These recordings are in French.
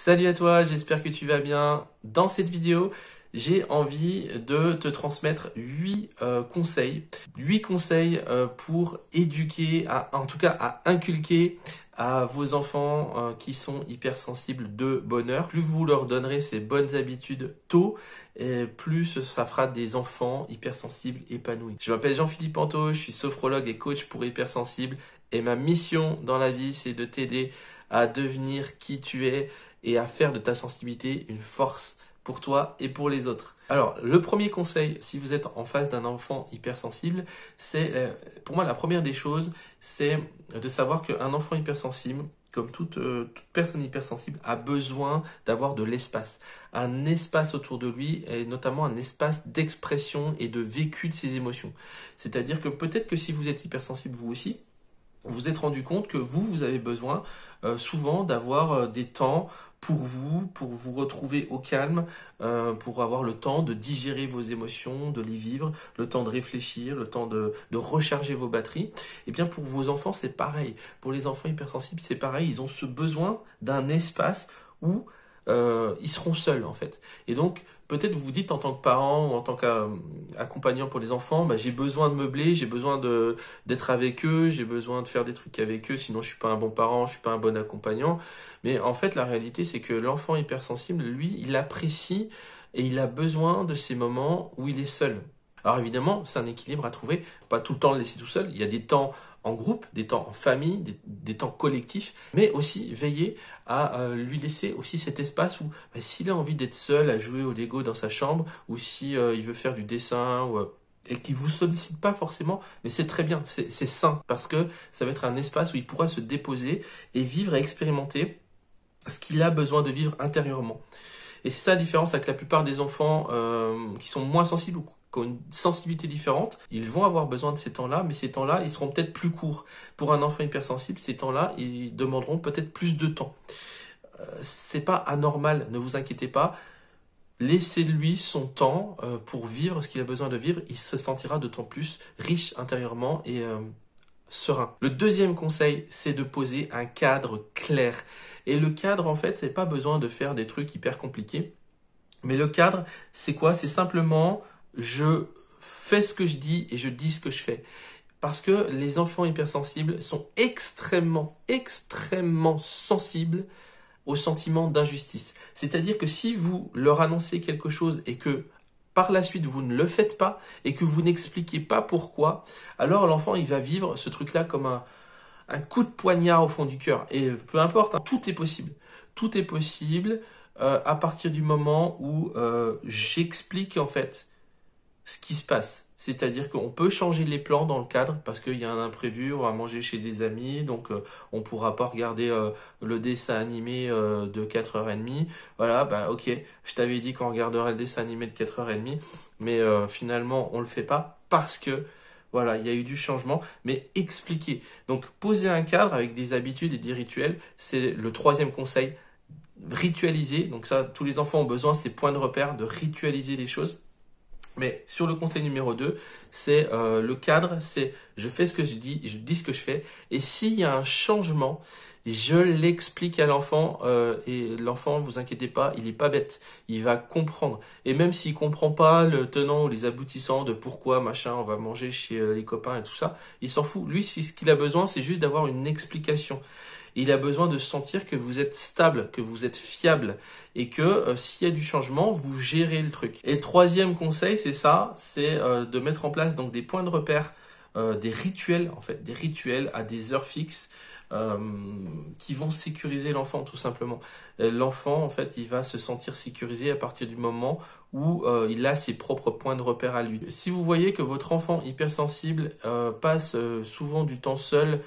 Salut à toi, j'espère que tu vas bien. Dans cette vidéo, j'ai envie de te transmettre 8 conseils. 8 conseils pour éduquer, en tout cas à inculquer à vos enfants qui sont hypersensibles de bonheur. Plus vous leur donnerez ces bonnes habitudes tôt, et plus ça fera des enfants hypersensibles épanouis. Je m'appelle Jean-Philippe Anto, je suis sophrologue et coach pour hypersensibles. Et ma mission dans la vie, c'est de t'aider à devenir qui tu es et à faire de ta sensibilité une force pour toi et pour les autres. Alors, le premier conseil, si vous êtes en face d'un enfant hypersensible, c'est, pour moi, la première des choses, c'est de savoir qu'un enfant hypersensible, comme toute personne hypersensible, a besoin d'avoir de l'espace. Un espace autour de lui, et notamment un espace d'expression et de vécu de ses émotions. C'est-à-dire que peut-être que si vous êtes hypersensible vous aussi, vous vous êtes rendu compte que vous avez besoin souvent d'avoir des temps pour vous retrouver au calme, pour avoir le temps de digérer vos émotions, de les vivre, le temps de réfléchir, le temps de recharger vos batteries. Et bien pour vos enfants, c'est pareil. Pour les enfants hypersensibles, c'est pareil. Ils ont ce besoin d'un espace où ils seront seuls en fait. Et donc peut-être vous vous dites en tant que parent ou en tant qu'accompagnant pour les enfants, bah, j'ai besoin de meubler, j'ai besoin d'être avec eux, j'ai besoin de faire des trucs avec eux, sinon je suis pas un bon parent, je suis pas un bon accompagnant. Mais en fait la réalité c'est que l'enfant hypersensible, lui, il apprécie et il a besoin de ces moments où il est seul. Alors évidemment, c'est un équilibre à trouver, faut pas tout le temps le laisser tout seul, il y a des temps en groupe, des temps en famille, des temps collectifs, mais aussi veiller à lui laisser aussi cet espace où s'il a envie d'être seul à jouer au Lego dans sa chambre, ou si il veut faire du dessin, et qu'il vous sollicite pas forcément, mais c'est très bien, c'est sain, parce que ça va être un espace où il pourra se déposer et vivre et expérimenter ce qu'il a besoin de vivre intérieurement. Et c'est ça la différence avec la plupart des enfants qui sont moins sensibles ou qui ont une sensibilité différente. Ils vont avoir besoin de ces temps-là, mais ces temps-là, ils seront peut-être plus courts. Pour un enfant hypersensible, ces temps-là, ils demanderont peut-être plus de temps. C'est pas anormal, ne vous inquiétez pas. Laissez-lui son temps pour vivre ce qu'il a besoin de vivre. Il se sentira d'autant plus riche intérieurement et serein. Le deuxième conseil, c'est de poser un cadre clair. Et le cadre, en fait, c'est pas besoin de faire des trucs hyper compliqués. Mais le cadre, c'est quoi? C'est simplement, je fais ce que je dis et je dis ce que je fais. Parce que les enfants hypersensibles sont extrêmement sensibles au sentiment d'injustice. C'est-à-dire que si vous leur annoncez quelque chose et que par la suite vous ne le faites pas et que vous n'expliquez pas pourquoi, alors l'enfant il va vivre ce truc-là comme un coup de poignard au fond du cœur. Et peu importe, hein, tout est possible. Tout est possible à partir du moment où j'explique en fait ce qui se passe. C'est-à-dire qu'on peut changer les plans dans le cadre parce qu'il y a un imprévu, on va manger chez des amis, donc on pourra pas regarder le dessin animé de 4h30. Voilà, bah ok, je t'avais dit qu'on regarderait le dessin animé de 4h30, mais finalement on le fait pas parce que voilà, il y a eu du changement, mais expliquer. Donc poser un cadre avec des habitudes et des rituels, c'est le troisième conseil. Ritualiser, donc ça, tous les enfants ont besoin, ces points de repère, de ritualiser les choses. Mais sur le conseil numéro 2, c'est le cadre, c'est je fais ce que je dis, je dis ce que je fais. Et s'il y a un changement, je l'explique à l'enfant et l'enfant, vous inquiétez pas, il est pas bête, il va comprendre. Et même s'il comprend pas le tenant ou les aboutissants de pourquoi machin, on va manger chez les copains et tout ça, il s'en fout. Lui, ce qu'il a besoin, c'est juste d'avoir une explication. Il a besoin de sentir que vous êtes stable, que vous êtes fiable et que s'il y a du changement, vous gérez le truc. Et troisième conseil, c'est ça, c'est de mettre en place donc des points de repère, des rituels en fait, des rituels à des heures fixes qui vont sécuriser l'enfant tout simplement. L'enfant en fait, il va se sentir sécurisé à partir du moment où il a ses propres points de repère à lui. Si vous voyez que votre enfant hypersensible passe souvent du temps seul,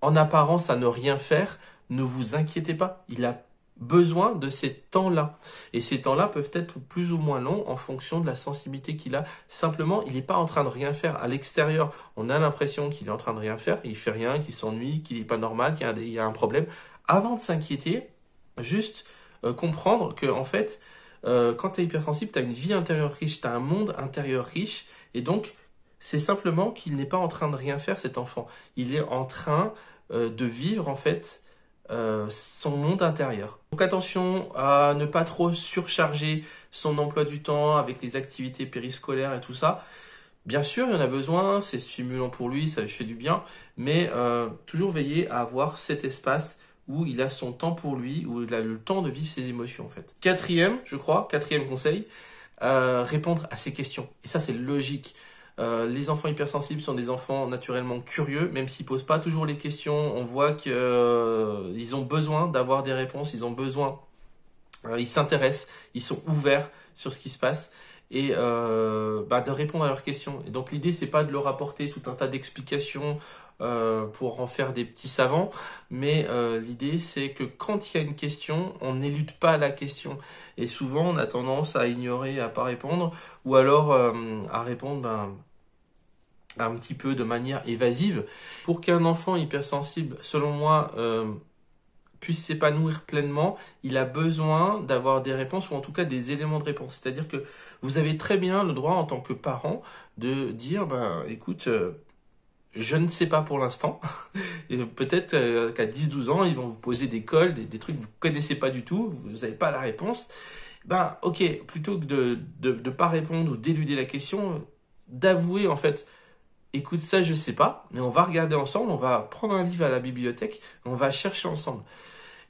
en apparence à ne rien faire, ne vous inquiétez pas, il a besoin de ces temps-là. Et ces temps-là peuvent être plus ou moins longs en fonction de la sensibilité qu'il a. Simplement, il n'est pas en train de rien faire. À l'extérieur, on a l'impression qu'il est en train de rien faire, il fait rien, qu'il s'ennuie, qu'il n'est pas normal, qu'il y a un problème. Avant de s'inquiéter, juste comprendre que en fait, quand tu es hypersensible, tu as une vie intérieure riche, tu as un monde intérieur riche, et donc c'est simplement qu'il n'est pas en train de rien faire, cet enfant. Il est en train de vivre, en fait, son monde intérieur. Donc attention à ne pas trop surcharger son emploi du temps avec les activités périscolaires et tout ça. Bien sûr, il y en a besoin, c'est stimulant pour lui, ça lui fait du bien, mais toujours veiller à avoir cet espace où il a son temps pour lui, où il a le temps de vivre ses émotions en fait. Quatrième conseil, répondre à ses questions. Et ça c'est logique. Les enfants hypersensibles sont des enfants naturellement curieux, même s'ils posent pas toujours les questions. On voit qu'ils ont besoin d'avoir des réponses, ils s'intéressent, ils sont ouverts sur ce qui se passe et de répondre à leurs questions. Et donc l'idée c'est pas de leur apporter tout un tas d'explications pour en faire des petits savants, mais l'idée c'est que quand il y a une question, on n'élude pas la question. Et souvent on a tendance à ignorer, à pas répondre, ou alors à répondre un petit peu de manière évasive. Pour qu'un enfant hypersensible, selon moi, puisse s'épanouir pleinement, il a besoin d'avoir des réponses ou en tout cas des éléments de réponse. C'est-à-dire que vous avez très bien le droit en tant que parent de dire écoute, je ne sais pas pour l'instant. Peut-être qu'à 10-12 ans, ils vont vous poser des cols, des trucs que vous connaissez pas du tout, vous n'avez pas la réponse. Ok, plutôt que de pas répondre ou d'éluder la question, d'avouer en fait, écoute, ça je sais pas, mais on va regarder ensemble, on va prendre un livre à la bibliothèque, on va chercher ensemble.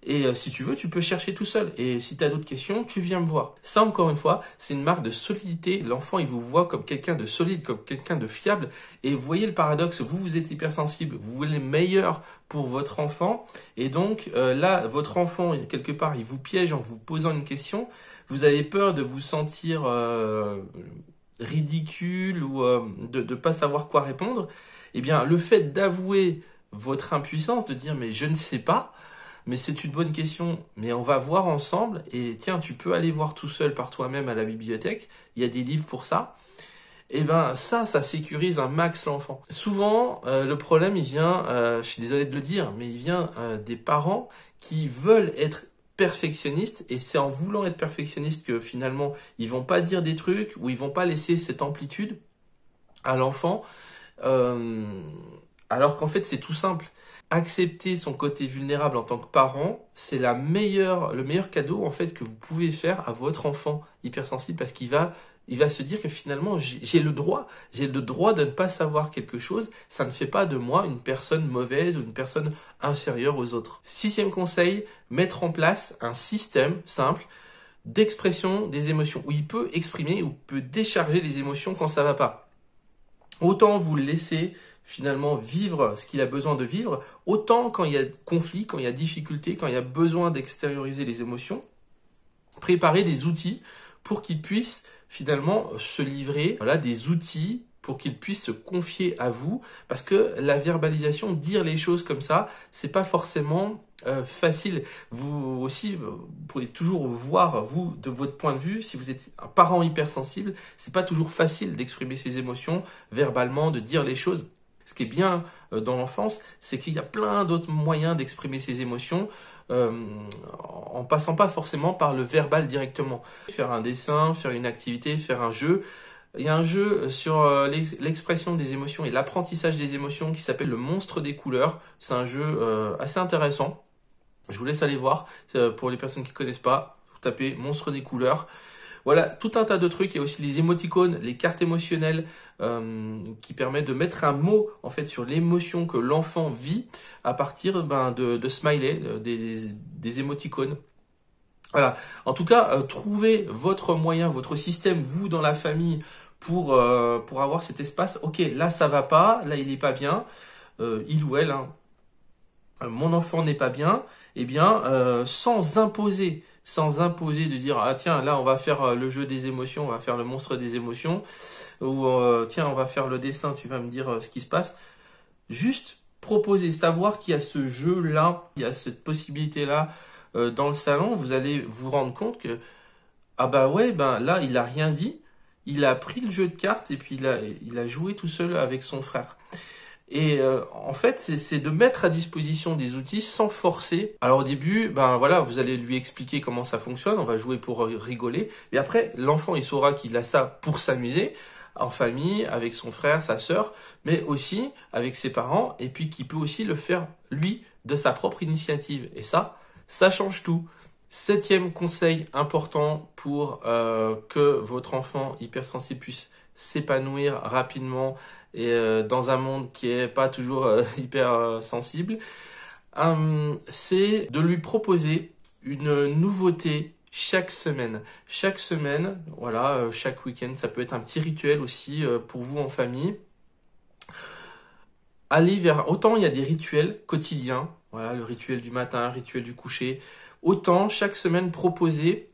Et si tu veux, tu peux chercher tout seul. Et si tu as d'autres questions, tu viens me voir. Ça, encore une fois, c'est une marque de solidité. L'enfant, il vous voit comme quelqu'un de solide, comme quelqu'un de fiable. Et vous voyez le paradoxe, vous êtes hypersensible, vous voulez le meilleur pour votre enfant. Et donc, là, votre enfant, quelque part, il vous piège en vous posant une question. Vous avez peur de vous sentir ridicule ou de pas savoir quoi répondre. Eh bien, le fait d'avouer votre impuissance, de dire « mais je ne sais pas », mais c'est une bonne question, mais on va voir ensemble, et tiens, tu peux aller voir tout seul par toi-même à la bibliothèque, il y a des livres pour ça, et ça sécurise un max l'enfant. Souvent, le problème, il vient, je suis désolé de le dire, mais il vient des parents qui veulent être perfectionnistes, et c'est en voulant être perfectionnistes que finalement, ils vont pas dire des trucs, ou ils vont pas laisser cette amplitude à l'enfant, alors qu'en fait, c'est tout simple. Accepter son côté vulnérable en tant que parent, c'est le meilleur cadeau en fait que vous pouvez faire à votre enfant hypersensible, parce qu'il va se dire que finalement j'ai le droit de ne pas savoir quelque chose, ça ne fait pas de moi une personne mauvaise ou une personne inférieure aux autres. 6e conseil, mettre en place un système simple d'expression des émotions, où il peut exprimer ou peut décharger les émotions quand ça va pas. Autant vous le laisser finalement vivre ce qu'il a besoin de vivre, autant quand il y a conflit, quand il y a difficulté, quand il y a besoin d'extérioriser les émotions, préparer des outils pour qu'il puisse finalement se livrer, des outils pour qu'il puisse se confier à vous, parce que la verbalisation, dire les choses comme ça, c'est pas forcément facile. Vous aussi, vous pouvez toujours voir, vous, de votre point de vue, si vous êtes un parent hypersensible, c'est pas toujours facile d'exprimer ses émotions verbalement, de dire les choses. Ce qui est bien dans l'enfance, c'est qu'il y a plein d'autres moyens d'exprimer ses émotions en passant pas forcément par le verbal directement. Faire un dessin, faire une activité, faire un jeu. Il y a un jeu sur l'expression des émotions et l'apprentissage des émotions qui s'appelle le monstre des couleurs. C'est un jeu assez intéressant. Je vous laisse aller voir. Pour les personnes qui ne connaissent pas, vous tapez monstre des couleurs. Voilà, tout un tas de trucs. Il y a aussi les émoticônes, les cartes émotionnelles qui permettent de mettre un mot en fait sur l'émotion que l'enfant vit à partir de smileys, des émoticônes. Voilà. En tout cas, trouvez votre moyen, votre système, vous dans la famille, pour avoir cet espace. Ok, là ça va pas, là il est pas bien, il ou elle. Mon enfant n'est pas bien. Eh bien, sans imposer de dire ah tiens là on va faire le jeu des émotions, on va faire le monstre des émotions, ou tiens on va faire le dessin, tu vas me dire ce qui se passe. Juste proposer, savoir qu'il y a ce jeu là, il y a cette possibilité là dans le salon, vous allez vous rendre compte que là il a rien dit, il a pris le jeu de cartes et puis il a joué tout seul avec son frère. Et en fait, c'est de mettre à disposition des outils sans forcer. Alors au début, vous allez lui expliquer comment ça fonctionne, on va jouer pour rigoler. Et après, l'enfant, il saura qu'il a ça pour s'amuser, en famille, avec son frère, sa sœur, mais aussi avec ses parents, et puis qu'il peut aussi le faire, lui, de sa propre initiative. Et ça change tout. 7e conseil important pour que votre enfant hypersensible puisse s'épanouir rapidement et dans un monde qui est pas toujours hyper sensible, c'est de lui proposer une nouveauté chaque semaine. Chaque semaine, voilà, chaque week-end, ça peut être un petit rituel aussi pour vous en famille. Autant il y a des rituels quotidiens, voilà, le rituel du matin, le rituel du coucher, autant chaque semaine proposer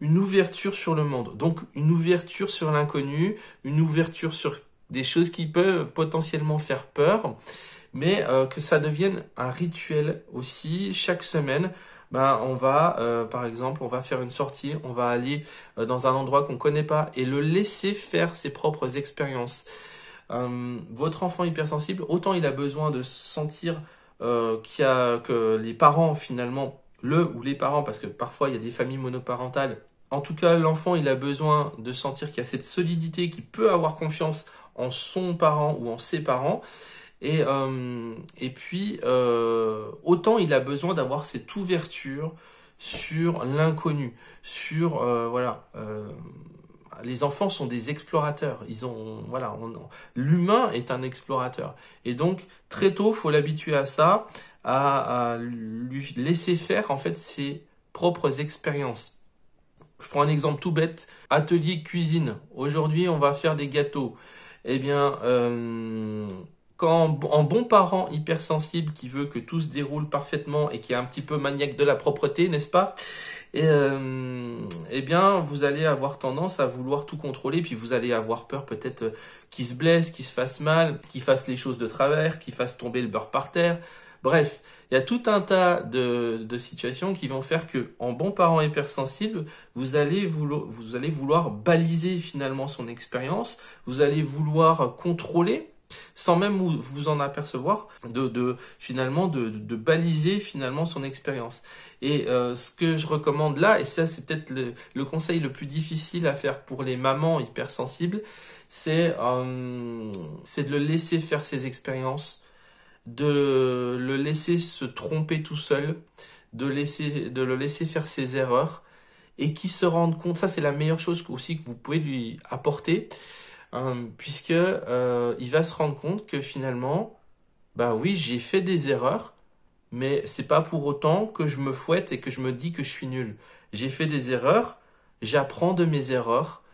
une ouverture sur le monde. Donc une ouverture sur l'inconnu, une ouverture sur des choses qui peuvent potentiellement faire peur, mais que ça devienne un rituel aussi. Chaque semaine, on va, par exemple, on va faire une sortie, on va aller dans un endroit qu'on connaît pas et le laisser faire ses propres expériences. Votre enfant hypersensible, autant il a besoin de sentir que les parents finalement, les parents, parce que parfois il y a des familles monoparentales, en tout cas l'enfant il a besoin de sentir qu'il y a cette solidité, qu'il peut avoir confiance en son parent ou en ses parents, et puis autant il a besoin d'avoir cette ouverture sur l'inconnu, sur les enfants sont des explorateurs. L'humain est un explorateur. Et donc, très tôt, faut l'habituer à ça, à lui laisser faire, en fait, ses propres expériences. Je prends un exemple tout bête. Atelier cuisine. Aujourd'hui, on va faire des gâteaux. Eh bien, en bon parent hypersensible qui veut que tout se déroule parfaitement et qui est un petit peu maniaque de la propreté, n'est-ce pas? Eh bien, vous allez avoir tendance à vouloir tout contrôler, puis vous allez avoir peur peut-être qu'il se blesse, qu'il se fasse mal, qu'il fasse les choses de travers, qu'il fasse tomber le beurre par terre. Bref, il y a tout un tas de situations qui vont faire que, en bon parent hypersensible, vous allez vouloir baliser finalement son expérience, vous allez vouloir contrôler, sans même vous en apercevoir, finalement de baliser finalement son expérience. Et ce que je recommande là, et ça c'est peut-être le conseil le plus difficile à faire pour les mamans hypersensibles, c'est de le laisser faire ses expériences, de le laisser se tromper tout seul, de le laisser faire ses erreurs, et qu'il se rende compte, ça c'est la meilleure chose aussi que vous pouvez lui apporter, puisque il va se rendre compte que finalement, oui, j'ai fait des erreurs, mais c'est pas pour autant que je me fouette et que je me dis que je suis nul. J'ai fait des erreurs, j'apprends de mes erreurs,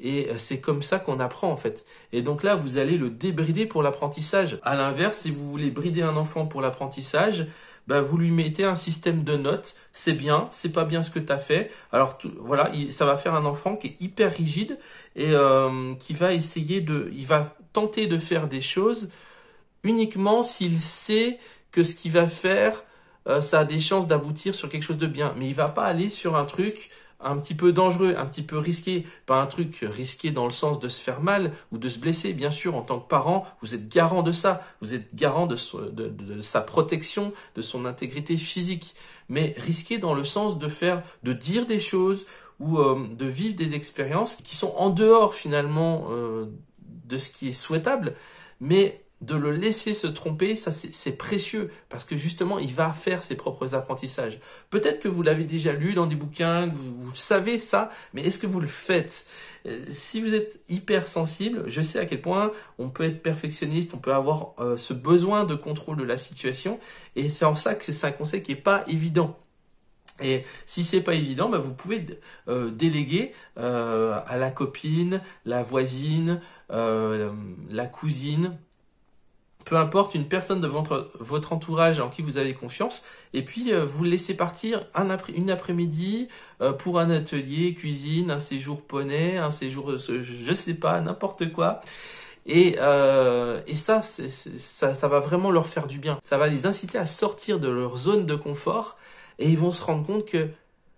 et c'est comme ça qu'on apprend en fait. Et donc là, vous allez le débrider pour l'apprentissage. À l'inverse, si vous voulez brider un enfant pour l'apprentissage, vous lui mettez un système de notes, c'est bien, c'est pas bien ce que tu as fait. Alors voilà, ça va faire un enfant qui est hyper rigide et qui va il va tenter de faire des choses uniquement s'il sait que ce qu'il va faire, ça a des chances d'aboutir sur quelque chose de bien. Mais il va pas aller sur un truc un petit peu dangereux, un petit peu risqué, pas un truc risqué dans le sens de se faire mal ou de se blesser. Bien sûr, en tant que parent, vous êtes garant de ça, vous êtes garant de sa protection, de son intégrité physique, mais risqué dans le sens de dire des choses ou de vivre des expériences qui sont en dehors finalement de ce qui est souhaitable, mais de le laisser se tromper, ça c'est précieux, parce que justement, il va faire ses propres apprentissages. Peut-être que vous l'avez déjà lu dans des bouquins, que vous savez ça, mais est-ce que vous le faites? Si vous êtes hypersensible, je sais à quel point on peut être perfectionniste, on peut avoir ce besoin de contrôle de la situation, et c'est en ça que c'est un conseil qui est pas évident. Et si c'est pas évident, vous pouvez déléguer à la copine, la voisine, la cousine, peu importe, une personne de votre entourage en qui vous avez confiance, et puis vous le laissez partir une après-midi pour un atelier cuisine, un séjour poney, un séjour, je sais pas, n'importe quoi. Et ça va vraiment leur faire du bien. Ça va les inciter à sortir de leur zone de confort, et ils vont se rendre compte que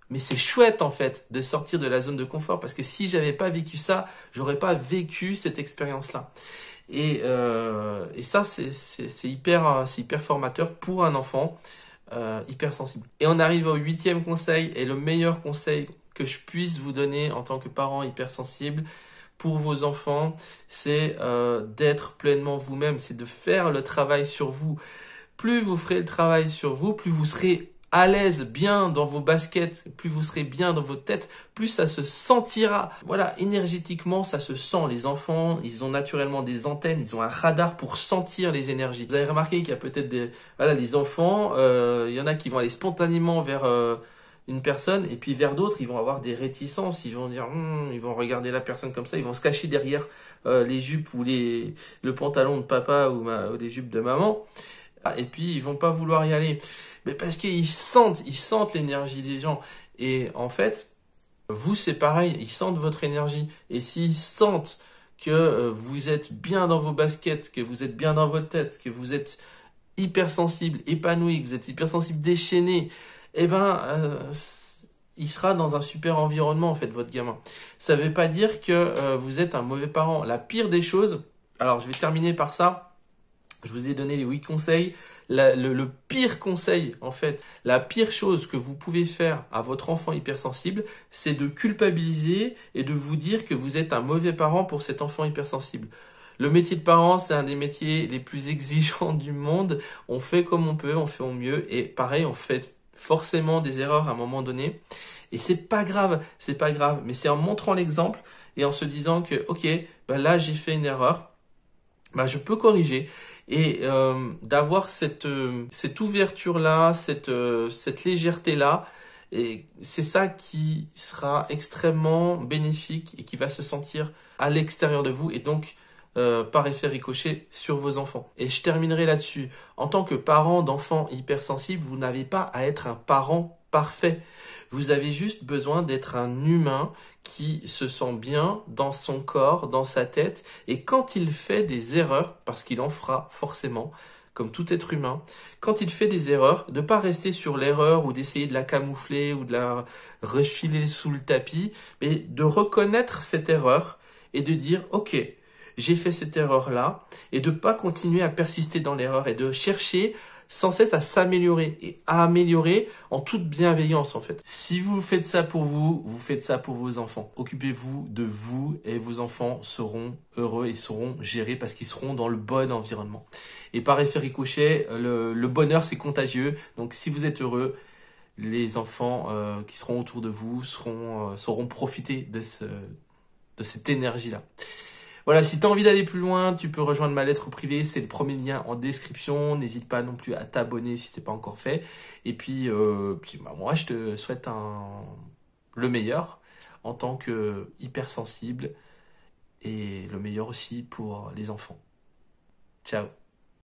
mais c'est chouette en fait de sortir de la zone de confort, parce que si j'avais pas vécu ça, j'aurais pas vécu cette expérience-là. Et ça, c'est hyper formateur pour un enfant hypersensible. Et on arrive au 8e conseil, et le meilleur conseil que je puisse vous donner en tant que parent hypersensible pour vos enfants, c'est d'être pleinement vous-même, c'est de faire le travail sur vous. plus vous ferez le travail sur vous, plus vous serez à l'aise, bien dans vos baskets, plus vous serez bien dans votre tête, plus ça se sentira. Voilà, énergétiquement, ça se sent. Les enfants, ils ont naturellement des antennes, ils ont un radar pour sentir les énergies. Vous avez remarqué qu'il y a peut-être des enfants, il y en a qui vont aller spontanément vers une personne, et puis vers d'autres, ils vont avoir des réticences. Ils vont dire, ils vont regarder la personne comme ça, ils vont se cacher derrière les jupes ou le pantalon de papa ou les jupes de maman. Et puis ils vont pas vouloir y aller, mais parce qu'ils sentent l'énergie des gens. Et en fait, vous c'est pareil, ils sentent votre énergie. Et s'ils sentent que vous êtes bien dans vos baskets, que vous êtes bien dans votre tête, que vous êtes hypersensible, épanoui, que vous êtes hypersensible, déchaîné, eh ben il sera dans un super environnement en fait, votre gamin. Ça veut pas dire que vous êtes un mauvais parent. La pire des choses, alors je vais terminer par ça. Je vous ai donné les 8 conseils. Le pire conseil, en fait, la pire chose que vous pouvez faire à votre enfant hypersensible, c'est de culpabiliser et de vous dire que vous êtes un mauvais parent pour cet enfant hypersensible. Le métier de parent, c'est un des métiers les plus exigeants du monde. On fait comme on peut, on fait au mieux. Et pareil, on fait forcément des erreurs à un moment donné. Et c'est pas grave. Mais c'est en montrant l'exemple et en se disant que, ok, là, j'ai fait une erreur. Je peux corriger. Et d'avoir cette ouverture-là, cette légèreté-là, et c'est ça qui sera extrêmement bénéfique et qui va se sentir à l'extérieur de vous et donc par effet ricochet sur vos enfants. Et je terminerai là-dessus. En tant que parent d'enfants hypersensibles, vous n'avez pas à être un parent parfait. Vous avez juste besoin d'être un humain qui se sent bien dans son corps, dans sa tête, et quand il fait des erreurs, parce qu'il en fera forcément, comme tout être humain, quand il fait des erreurs, de ne pas rester sur l'erreur ou d'essayer de la camoufler ou de la refiler sous le tapis, mais de reconnaître cette erreur et de dire « Ok, j'ai fait cette erreur-là » et de ne pas continuer à persister dans l'erreur et de chercher sans cesse à s'améliorer et à améliorer en toute bienveillance en fait. Si vous faites ça pour vous, vous faites ça pour vos enfants. Occupez-vous de vous et vos enfants seront heureux et seront gérés parce qu'ils seront dans le bon environnement. Et par effet ricochet, le bonheur c'est contagieux. Donc si vous êtes heureux, les enfants qui seront autour de vous sauront profiter de cette énergie-là. Voilà, si tu as envie d'aller plus loin, tu peux rejoindre ma lettre privée, c'est le premier lien en description. N'hésite pas non plus à t'abonner si ce n'est pas encore fait. Et puis, moi, je te souhaite le meilleur en tant que hypersensible et le meilleur aussi pour les enfants. Ciao.